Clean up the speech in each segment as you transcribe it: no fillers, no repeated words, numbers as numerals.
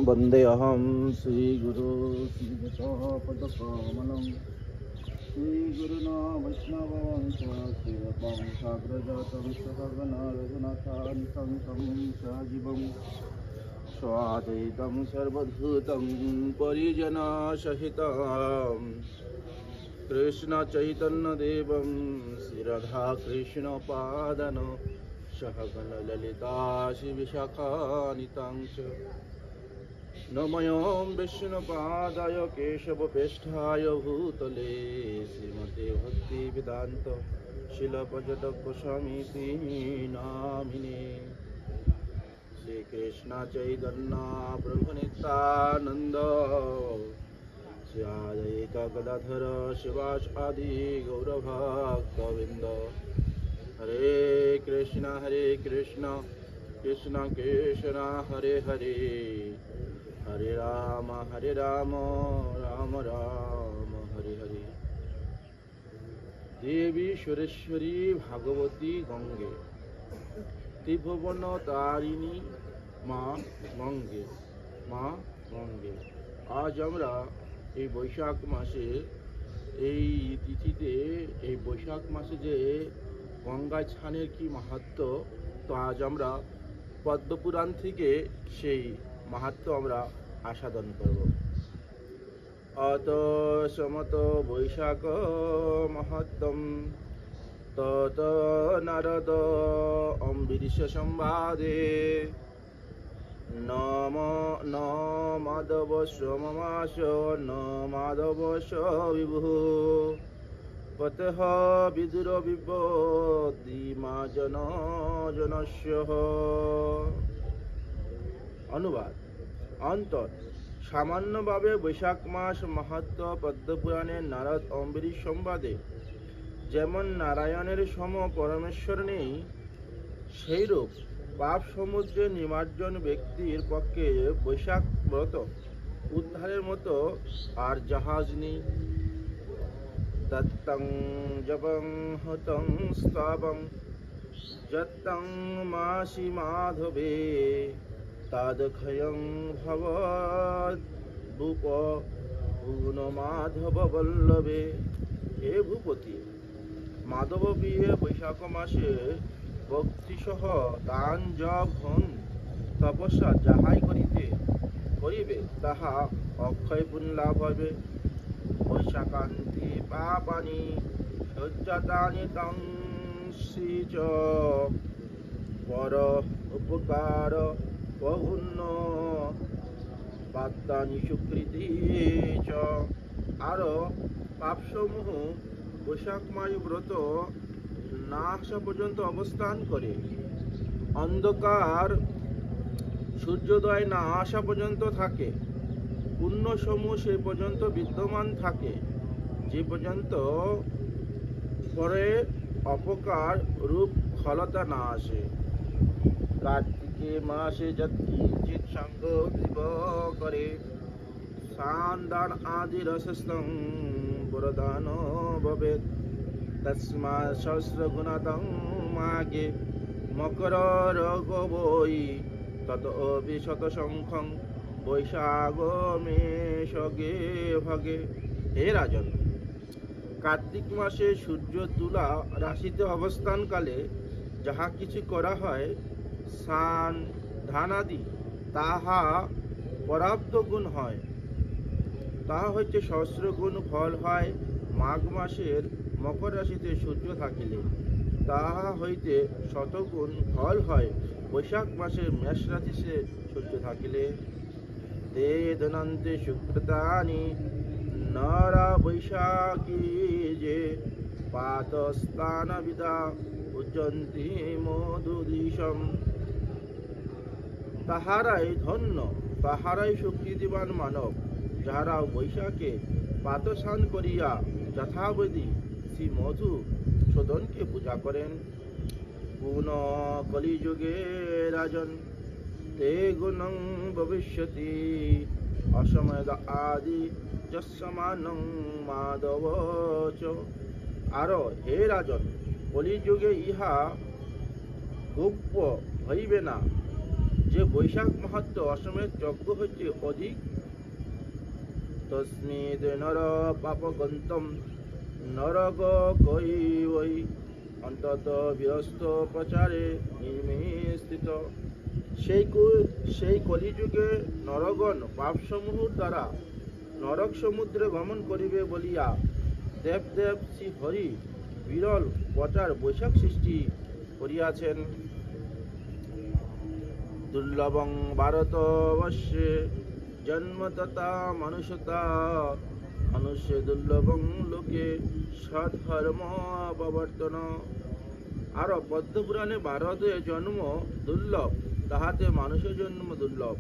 वन्देऽहं श्रीगुरो श्रीयुतापदकमलं श्रीगुरुना वैष्णवंशं साग्रजातं सहगना रघुनाथान्वितं सहजीवं स्वाद्वैतं सर्वभूतं परिजनसहितं कृष्णचैतन्यदेवं श्रीराधाकृष्णपादं सहगणललिता श्रीविशाखान्वितं च नमोऽं विष्णुपादाय केशवपेष्ठाय भूतले श्रीमते भक्तिवेदान्त शिलपजटगोस्वामीति नामिने श्रीकृष्ण चैतन्य प्रभु नित्यानन्द श्री अद्वैत गदाधर शिवासादि गौरभक्तवृन्द हरे कृष्ण कृष्ण कृष्ण हरे हरे हरे राम राम राम हरे हरे। देवी सुरेश्वरी भागवती गंगे त्रिभुवन तारिणी माँ गंगे आज আমরা এই বৈশাখ মাসে এই তিথিতে এই বৈশাখ মাসে যে গঙ্গা স্নানের কি মাহাত্ম্য, তো আজ আমরা পদ্মপুরাণ থেকে সেই মাহাত্ম্য আমরা আস্বাদন করব। অত সমত বৈশাখ মাহাত্ম্যম তত নারদ অম্বিরিশ সংবাদে নম ন মাধব সোমমাস ন মাধব বিভু পতঃ বিদুর বিবদিমা জন জনস্য। অনুবাদ অন্তর সামান্যভাবে বৈশাখ মাস মাহাত্ম্য পদ্মপুরাণে নারদ অম্বরীশ সংবাদে যেমন নারায়ণের সম পরমেশ্বর নেই, সেইরূপ পাপ সমুদ্রে নিমজ্জন ব্যক্তির পক্ষে বৈশাখ ব্রত উদ্ধারের মতো আর জাহাজ নেই। তত্তং জপং হতং স্তবং যত্তং মাসি মাধবে তাদক্ষয়ং ভবদ ভূপ ভুবন মাধব বল্লভে। হে ভূপতি, মাধব বিয়ে বৈশাখ মাসে ভক্তিসহ দান জপ হন তপস্যা যাহাই করিবে তাহা অক্ষয় পুণ্য লাভ হবে। বৈশাখান্তি পাপানি সজ্জাতানি তংসি চ পর উপকার বহুন্য বাত্তানি সুকৃতি চ। আরো পাপসমূহ বৈশাখ মাস ব্রত না আসা পর্যন্ত অবস্থান করে, অন্ধকার সূর্যোদয় না আসা পর্যন্ত থাকে, পুণ্যসমূহ সে পর্যন্ত বিদ্যমান থাকে যে পর্যন্ত পরে অপকার রূপ ফলতা না আসে। কার্তিকে মাসে যৎকিঞ্চিৎ সঙ্গ জীব করে স্নান দান আদি রসস্তং বরদান ভবেৎ তস্মা সহস্র গুণাতং মাগে মকর রোগ বৈ তত বিশত সংখ্যং বৈশাখ মেষগে ভগে। হে রাজন, কার্তিক মাসে সূর্য তুলা রাশিতে অবস্থানকালে যাহা কিছু করা হয়, স্নান ধানাদি, তাহা পরাব্ধ গুণ হয়, তাহা হইতে সহস্র গুণ ফল হয়। মাঘ মাসের মকর রাশিতে সূর্য থাকিলে তাহা হইতে শতগুণ ফল হয়। বৈশাখ মাসের মেষ রাশিতে সূর্য থাকিলে তে দনন্তে সুকৃতানি নরা বৈশাখী যে পাতস্থান বিদা উজ্জন্তি মধুদিশম। তাহারাই ধন্য, তাহারাই শক্তিদিবান মানব, যাহারা বৈশাখে পাতস্নান করিয়া যথাবিধি শ্রী মধু সদনকে পূজা করেন। পুন কলিযুগে রাজন তে গুণং ভবিষ্যতি অসময় আদি যস্যমানং মাধব চ। আরো হে রাজন, কলিযুগে ইহা গোপ্য হইবে না, যে বৈশাখ মাহাত্ম অসমের যজ্ঞ হইতে অধিক। তস্মিদ নর পাপগন্তম নরক কৈবৈ অন্তত বিরস্ত প্রচারে নির্মিস্থিত। সেই কলিযুগে নরগণ পাপসমূহ দ্বারা নরক সমুদ্রে গমন করিবে বলিয়া দেবদেব শ্রী হরি বিরল প্রচার বৈশাখ সৃষ্টি করিয়াছেন। দুর্লভং ভারতবর্ষে জন্ম তথা মনুষ্যতা মনুষ্য দুর্লভং লোকে সধর্ম প্রবর্তন। আর পদ্মপুরাণে ভারতে জন্ম দুর্লভ, তাহাতে মানুষের জন্ম দুর্লভ,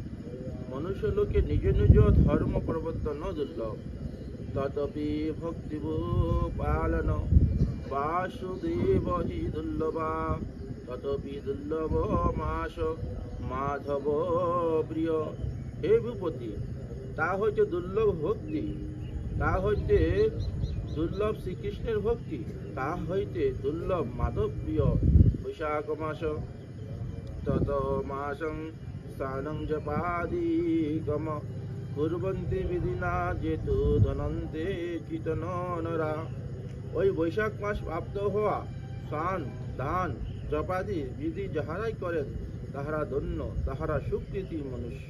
মনুষ্য লোকে নিজ নিজ ধর্ম প্রবর্তন দুর্লভ। ততপি ভক্তিভূ পালন বাসুদেব হি দুর্লভা ততপি দুর্লভ মাস মাধব প্রিয়। হে ভূপতি, তা হইতে দুর্লভ ভক্তি, তা হইতে দুর্লভ শ্রীকৃষ্ণের ভক্তি, তা হইতে দুর্লভ মাধব প্রিয় বৈশাখ মাস। তত মাসং স্নানং জপাদিকম কুর্বন্তি বিধিনা যেতু ধনন্তে চিতন নরা। ওই বৈশাখ মাস প্রাপ্ত হওয়া স্নান দান জপাদি বিধি যাহারাই করেন তাহারা ধন্য, তাহারা সুকৃতি মনুষ্য।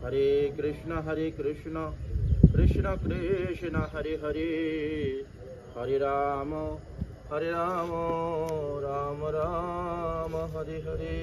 হরে কৃষ্ণ কৃষ্ণ কৃষ্ণ হরে হরে, হরে রাম রাম রাম হরে হরে।